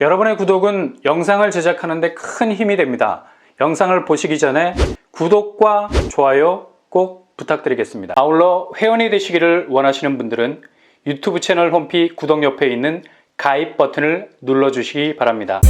여러분의 구독은 영상을 제작하는 데 큰 힘이 됩니다. 영상을 보시기 전에 구독과 좋아요 꼭 부탁드리겠습니다. 아울러 회원이 되시기를 원하시는 분들은 유튜브 채널 홈피 구독 옆에 있는 가입 버튼을 눌러주시기 바랍니다.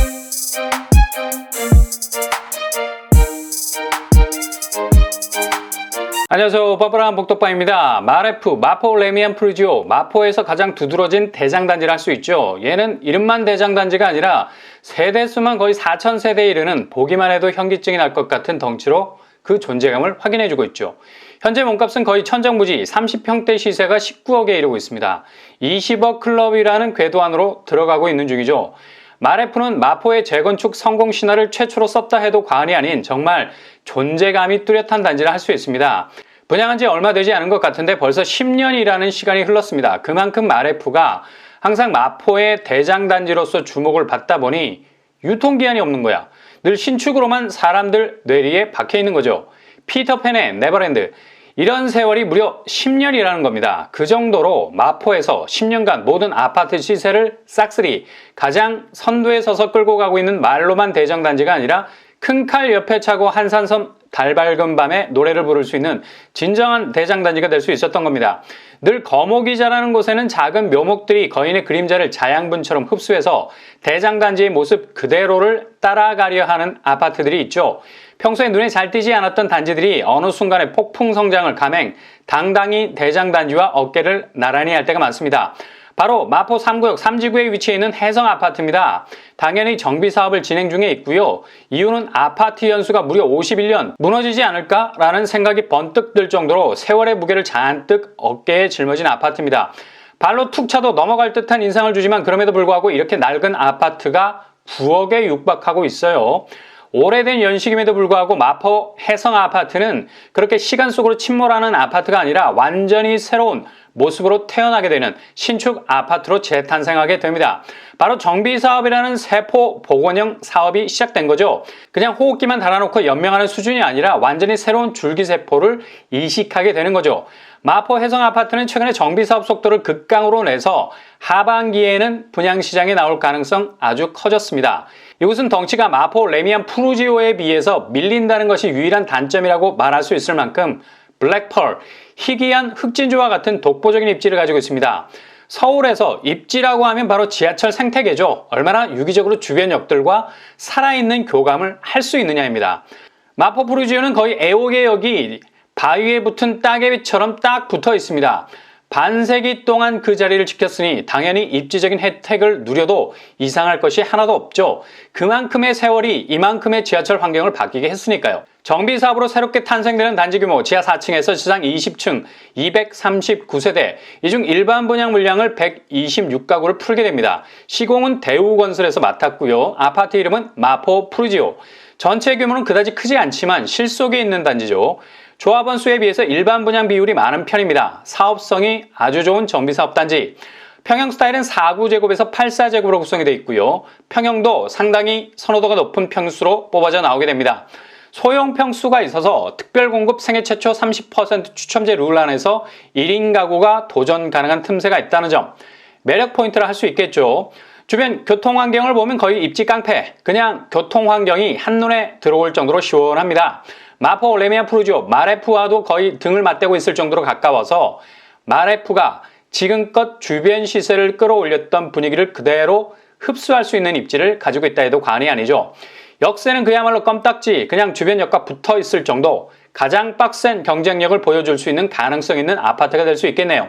안녕하세요. 빠빠한 복덕방입니다. 마레프, 마포 레미안 프루지오, 마포에서 가장 두드러진 대장단지를 할 수 있죠. 얘는 이름만 대장단지가 아니라 세대수만 거의 4,000세대에 이르는 보기만 해도 현기증이 날 것 같은 덩치로 그 존재감을 확인해주고 있죠. 현재 몸값은 거의 천정부지 30평대 시세가 19억에 이르고 있습니다. 20억 클럽이라는 궤도 안으로 들어가고 있는 중이죠. 마레프는 마포의 재건축 성공 신화를 최초로 썼다 해도 과언이 아닌 정말 존재감이 뚜렷한 단지를 할 수 있습니다. 분양한 지 얼마 되지 않은 것 같은데 벌써 10년이라는 시간이 흘렀습니다. 그만큼 마레프가 항상 마포의 대장단지로서 주목을 받다 보니 유통기한이 없는 거야. 늘 신축으로만 사람들 뇌리에 박혀 있는 거죠. 피터팬의 네버랜드. 이런 세월이 무려 10년이라는 겁니다. 그 정도로 마포에서 10년간 모든 아파트 시세를 싹쓸이 가장 선두에 서서 끌고 가고 있는 말로만 대장단지가 아니라 큰 칼 옆에 차고 한산섬 달 밝은 밤에 노래를 부를 수 있는 진정한 대장단지가 될 수 있었던 겁니다. 늘 거목이 자라는 곳에는 작은 묘목들이 거인의 그림자를 자양분처럼 흡수해서 대장단지의 모습 그대로를 따라가려 하는 아파트들이 있죠. 평소에 눈에 잘 띄지 않았던 단지들이 어느 순간에 폭풍 성장을 감행, 당당히 대장단지와 어깨를 나란히 할 때가 많습니다. 바로 마포 3구역 3지구에 위치해 있는 해성아파트입니다. 당연히 정비사업을 진행 중에 있고요. 이유는 아파트 연수가 무려 51년, 무너지지 않을까라는 생각이 번뜩 들 정도로 세월의 무게를 잔뜩 어깨에 짊어진 아파트입니다. 발로 툭 차도 넘어갈 듯한 인상을 주지만 그럼에도 불구하고 이렇게 낡은 아파트가 9억에 육박하고 있어요. 오래된 연식임에도 불구하고 마포 해성아파트는 그렇게 시간 속으로 침몰하는 아파트가 아니라 완전히 새로운 모습으로 태어나게 되는 신축 아파트로 재탄생하게 됩니다. 바로 정비사업이라는 세포 복원형 사업이 시작된 거죠. 그냥 호흡기만 달아놓고 연명하는 수준이 아니라 완전히 새로운 줄기세포를 이식하게 되는 거죠. 마포 해성아파트는 최근에 정비사업 속도를 극강으로 내서 하반기에는 분양시장에 나올 가능성 아주 커졌습니다. 이곳은 덩치가 마포 레미안 프루지오에 비해서 밀린다는 것이 유일한 단점이라고 말할 수 있을 만큼 블랙펄, 희귀한 흑진주와 같은 독보적인 입지를 가지고 있습니다. 서울에서 입지라고 하면 바로 지하철 생태계죠. 얼마나 유기적으로 주변 역들과 살아있는 교감을 할 수 있느냐입니다. 마포 프루지오는 거의 애호개역이 바위에 붙은 따개비처럼 딱 붙어 있습니다. 반세기 동안 그 자리를 지켰으니 당연히 입지적인 혜택을 누려도 이상할 것이 하나도 없죠. 그만큼의 세월이 이만큼의 지하철 환경을 바뀌게 했으니까요. 정비사업으로 새롭게 탄생되는 단지 규모 지하 4층에서 지상 20층 239세대, 이 중 일반 분양 물량을 126가구를 풀게 됩니다. 시공은 대우건설에서 맡았고요. 아파트 이름은 마포 프루지오. 전체 규모는 그다지 크지 않지만 실속에 있는 단지죠. 조합원 수에 비해서 일반 분양 비율이 많은 편입니다. 사업성이 아주 좋은 정비사업단지. 평형 스타일은 4구제곱에서 84제곱으로 구성이 되어 있고요. 평형도 상당히 선호도가 높은 평수로 뽑아져 나오게 됩니다. 소형 평수가 있어서 특별공급 생애 최초 30% 추첨제 룰 안에서 1인 가구가 도전 가능한 틈새가 있다는 점, 매력 포인트라 할 수 있겠죠. 주변 교통환경을 보면 거의 입지 깡패, 그냥 교통환경이 한눈에 들어올 정도로 시원합니다. 마포 레미안 프루지오, 마레프와도 거의 등을 맞대고 있을 정도로 가까워서 마레프가 지금껏 주변 시세를 끌어올렸던 분위기를 그대로 흡수할 수 있는 입지를 가지고 있다 해도 과언이 아니죠. 역세는 그야말로 껌딱지, 그냥 주변 역과 붙어 있을 정도, 가장 빡센 경쟁력을 보여줄 수 있는 가능성 있는 아파트가 될 수 있겠네요.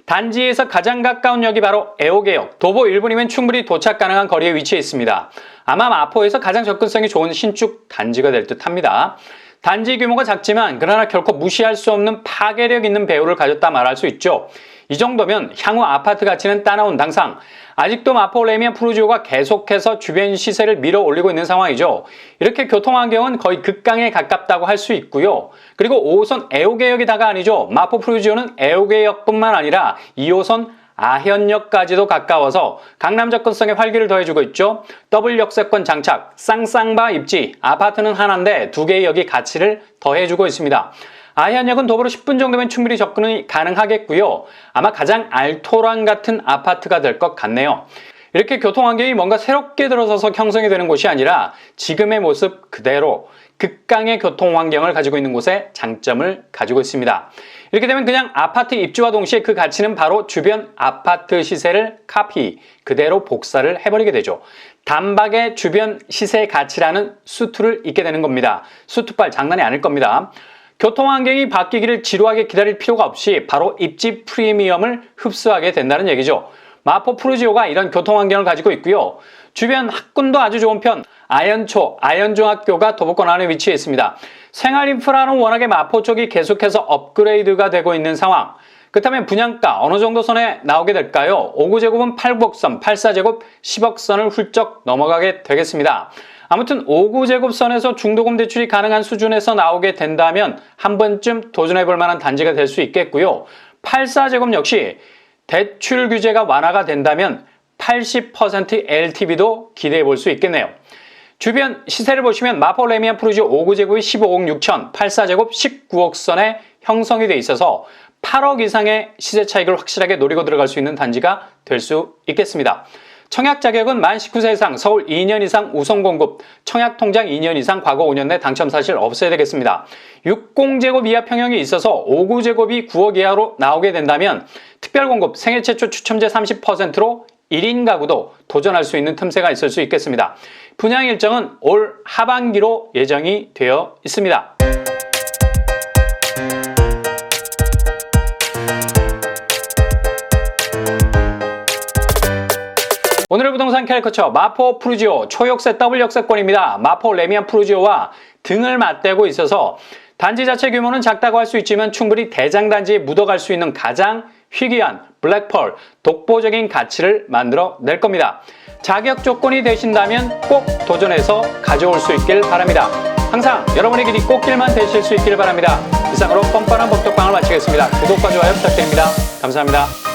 단지에서 가장 가까운 역이 바로 애호개역, 도보 1분이면 충분히 도착 가능한 거리에 위치해 있습니다. 아마 마포에서 가장 접근성이 좋은 신축 단지가 될 듯 합니다. 단지 규모가 작지만 그러나 결코 무시할 수 없는 파괴력 있는 배후를 가졌다 말할 수 있죠. 이 정도면 향후 아파트 가치는 따라온 당상. 아직도 마포 레미안 프루지오가 계속해서 주변 시세를 밀어 올리고 있는 상황이죠. 이렇게 교통환경은 거의 극강에 가깝다고 할 수 있고요. 그리고 5호선 애호개역이 다가 아니죠. 마포 프루지오는 애호개역뿐만 아니라 2호선 아현역까지도 가까워서 강남 접근성에 활기를 더해주고 있죠. 더블 역세권 장착, 쌍쌍바 입지, 아파트는 하나인데 두 개의 역이 가치를 더해주고 있습니다. 아현역은 도보로 10분 정도면 충분히 접근이 가능하겠고요. 아마 가장 알토란 같은 아파트가 될 것 같네요. 이렇게 교통환경이 뭔가 새롭게 들어서서 형성이 되는 곳이 아니라 지금의 모습 그대로 극강의 교통환경을 가지고 있는 곳에 장점을 가지고 있습니다. 이렇게 되면 그냥 아파트 입주와 동시에 그 가치는 바로 주변 아파트 시세를 카피, 그대로 복사를 해버리게 되죠. 단박에 주변 시세 가치라는 수투를 잇게 되는 겁니다. 수투빨 장난이 아닐 겁니다. 교통환경이 바뀌기를 지루하게 기다릴 필요가 없이 바로 입지 프리미엄을 흡수하게 된다는 얘기죠. 마포 푸르지오가 이런 교통환경을 가지고 있고요. 주변 학군도 아주 좋은 편, 아연초, 아연중학교가 도보권 안에 위치해 있습니다. 생활인프라는 워낙에 마포 쪽이 계속해서 업그레이드가 되고 있는 상황. 그렇다면 분양가 어느 정도 선에 나오게 될까요? 5구제곱은 8구억 선, 84제곱 10억 선을 훌쩍 넘어가게 되겠습니다. 아무튼 5구제곱 선에서 중도금 대출이 가능한 수준에서 나오게 된다면 한 번쯤 도전해 볼 만한 단지가 될 수 있겠고요. 84제곱 역시 대출 규제가 완화가 된다면 80% LTV도 기대해 볼 수 있겠네요. 주변 시세를 보시면 마포 레미안 푸르지오 5구제곱이 15억 6천, 84제곱 19억 선에 형성이 돼 있어서 8억 이상의 시세 차익을 확실하게 노리고 들어갈 수 있는 단지가 될 수 있겠습니다. 청약 자격은 만 19세 이상, 서울 2년 이상 우선 공급, 청약 통장 2년 이상, 과거 5년 내 당첨 사실 없어야 되겠습니다. 60제곱 이하 평형이 있어서 5구제곱이 9억 이하로 나오게 된다면 특별 공급, 생애 최초 추첨제 30%로 1인 가구도 도전할 수 있는 틈새가 있을 수 있겠습니다. 분양 일정은 올 하반기로 예정이 되어 있습니다. 오늘의 부동산 캐리커처 마포 푸르지오 초역세 더블 역세권입니다. 마포 레미안 푸르지오와 등을 맞대고 있어서 단지 자체 규모는 작다고 할 수 있지만 충분히 대장단지에 묻어갈 수 있는 가장 희귀한 블랙펄, 독보적인 가치를 만들어 낼 겁니다. 자격 조건이 되신다면 꼭 도전해서 가져올 수 있길 바랍니다. 항상 여러분의 길이 꽃길만 되실 수 있길 바랍니다. 이상으로 뻔뻔한 복덕방을 마치겠습니다. 구독과 좋아요 부탁드립니다. 감사합니다.